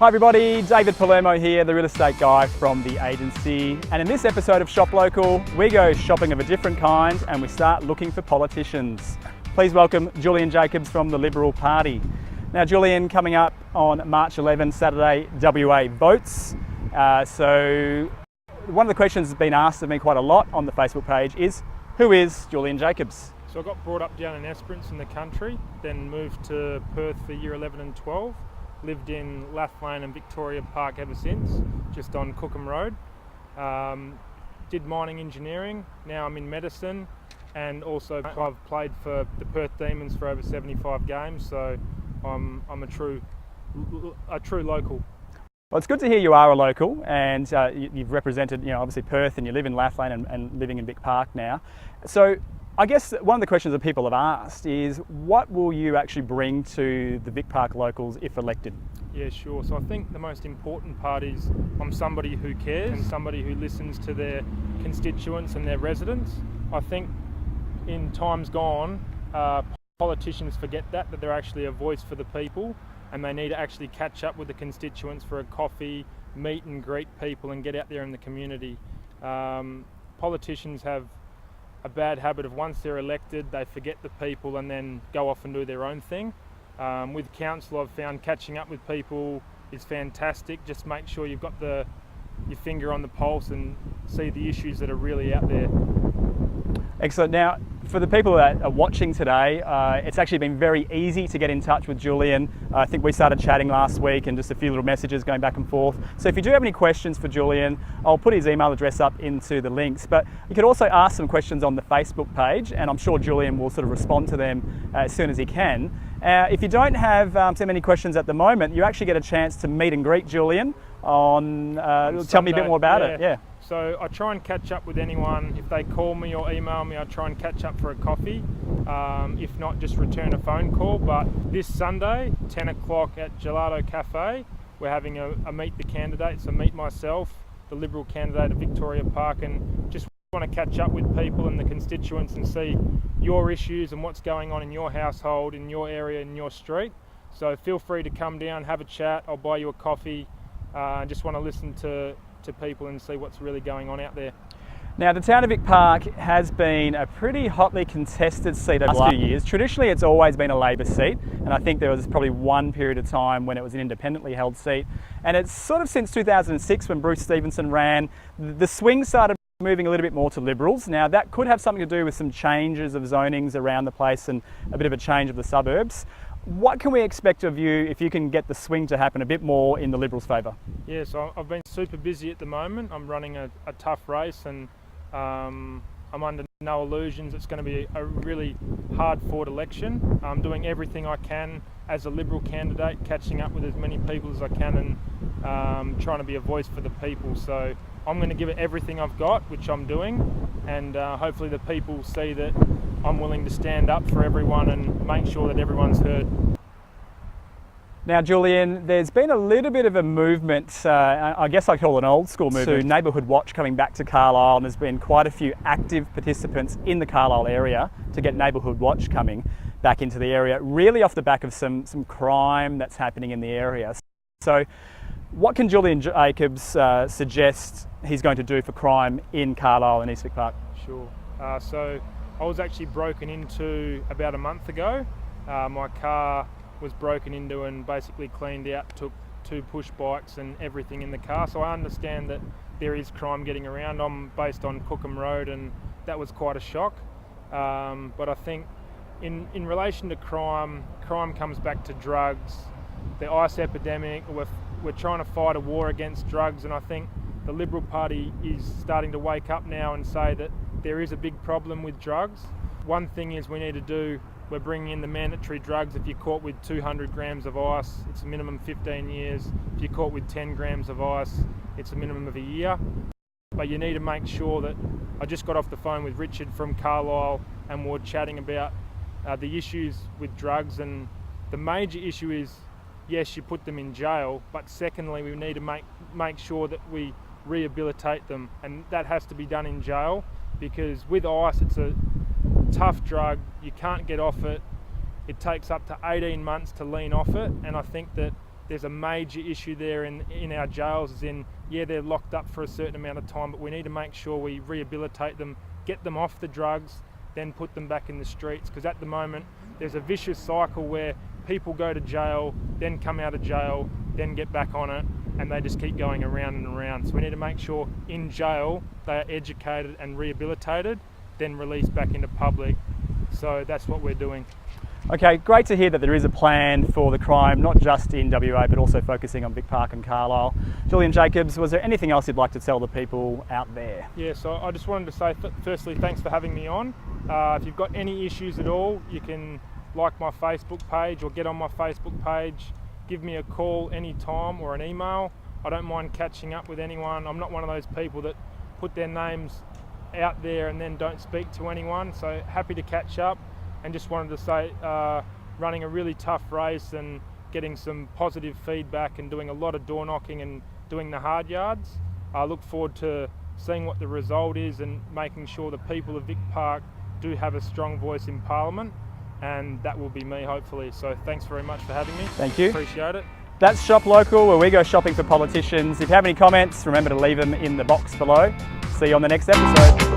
Hi everybody, David Palermo here, the real estate guy from the agency. And in this episode of Shop Local, we go shopping of a different kind and we start looking for politicians. Please welcome Julian Jacobs from the Liberal Party. Now Julian, coming up on March 11, Saturday, WA votes. So one of the questions that's been asked of me quite a lot on the Facebook page is, who is Julian Jacobs? So I got brought up down in Esperance in the country, then moved to Perth for year 11 and 12. Lived in Lathlane and Victoria Park ever since, just on Cookham Road. Did mining engineering, now I'm in medicine, and also I've played for the Perth Demons for over 75 games, so I'm a true local. Well, it's good to hear you are a local, and you've represented, obviously Perth, and you live in Lathlane and living in Vic Park now. So I guess one of the questions that people have asked is, what will you actually bring to the Vic Park locals if elected? Yeah, sure. So I think the most important part is I'm somebody who cares and somebody who listens to their constituents and their residents. I think in times gone, politicians forget that they're actually a voice for the people, and they need to actually catch up with the constituents for a coffee, meet and greet people and get out there in the community. Politicians have a bad habit of, once they're elected, they forget the people and then go off and do their own thing. With council, I've found catching up with people is fantastic. Just make sure you've got your finger on the pulse and see the issues that are really out there. Excellent. Now, for the people that are watching today, it's actually been very easy to get in touch with Julian. I think we started chatting last week and just a few little messages going back and forth. So if you do have any questions for Julian, I'll put his email address up into the links. But you can also ask some questions on the Facebook page, and I'm sure Julian will sort of respond to them as soon as he can. If you don't have so many questions at the moment, you actually get a chance to meet and greet Julian on tell me a bit more about it. Yeah. So I try and catch up with anyone. If they call me or email me, I try and catch up for a coffee. If not, just return a phone call. But this Sunday, 10 o'clock at Gelato Cafe, we're having a meet the candidates. So meet myself, the Liberal candidate at Victoria Park, and just want to catch up with people and the constituents and see your issues and what's going on in your household, in your area, in your street. So feel free to come down, have a chat. I'll buy you a coffee. Just want to listen to people and see what's really going on out there. Now, the town of Vic Park has been a pretty hotly contested seat over the last few years. Traditionally, it's always been a Labor seat, and I think there was probably one period of time when it was an independently held seat. And it's sort of since 2006, when Bruce Stevenson ran, the swing started moving a little bit more to Liberals. Now, that could have something to do with some changes of zonings around the place and a bit of a change of the suburbs. What can we expect of you if you can get the swing to happen a bit more in the Liberals' favour? Yeah, so I've been super busy at the moment. I'm running a tough race, and I'm under no illusions it's going to be a really hard-fought election. I'm doing everything I can as a Liberal candidate, catching up with as many people as I can, and trying to be a voice for the people. So I'm going to give it everything I've got, which I'm doing, and hopefully the people see that I'm willing to stand up for everyone and make sure that everyone's heard. Now, Julian, there's been a little bit of a movement, I guess I call it an old school movement, to Neighbourhood Watch coming back to Carlisle, and there's been quite a few active participants in the Carlisle area to get Neighbourhood Watch coming back into the area, really off the back of some crime that's happening in the area. So what can Julian Jacobs suggest he's going to do for crime in Carlisle and East Vic Park? Sure. So I was actually broken into about a month ago. My car was broken into and basically cleaned out, took 2 push bikes and everything in the car. So I understand that there is crime getting around. I'm based on Cookham Road, and that was quite a shock. But I think in relation to crime comes back to drugs, the ice epidemic. We're trying to fight a war against drugs, and I think the Liberal Party is starting to wake up now and say that there is a big problem with drugs. One thing is we need to do, we're bringing in the mandatory drugs. If you're caught with 200 grams of ice, it's a minimum 15 years. If you're caught with 10 grams of ice, it's a minimum of a year. But you need to make sure that, I just got off the phone with Richard from Carlisle, and we're chatting about the issues with drugs, and the major issue is, yes, you put them in jail, but secondly, we need to make sure that we rehabilitate them, and that has to be done in jail, because with ice, it's a tough drug. You can't get off it. It takes up to 18 months to lean off it, and I think that there's a major issue there in our jails, as in, yeah, they're locked up for a certain amount of time, but we need to make sure we rehabilitate them, get them off the drugs, then put them back in the streets, because at the moment there's a vicious cycle where people go to jail, then come out of jail, then get back on it, and they just keep going around and around. So we need to make sure in jail they are educated and rehabilitated, then released back into public. So that's what we're doing. Okay, great to hear that there is a plan for the crime, not just in WA, but also focusing on Vic Park and Carlisle. Julian Jacobs, was there anything else you'd like to tell the people out there? Yeah, so I just wanted to say, firstly, thanks for having me on. If you've got any issues at all, you can like my Facebook page or get on my Facebook page. Give me a call anytime or an email. I don't mind catching up with anyone. I'm not one of those people that put their names out there and then don't speak to anyone. So happy to catch up, and just wanted to say, running a really tough race and getting some positive feedback and doing a lot of door knocking and doing the hard yards. I look forward to seeing what the result is and making sure the people of Vic Park do have a strong voice in Parliament, and that will be me, hopefully. So thanks very much for having me. Thank you. Appreciate it. That's Shop Local, where we go shopping for politicians. If you have any comments, remember to leave them in the box below. See you on the next episode.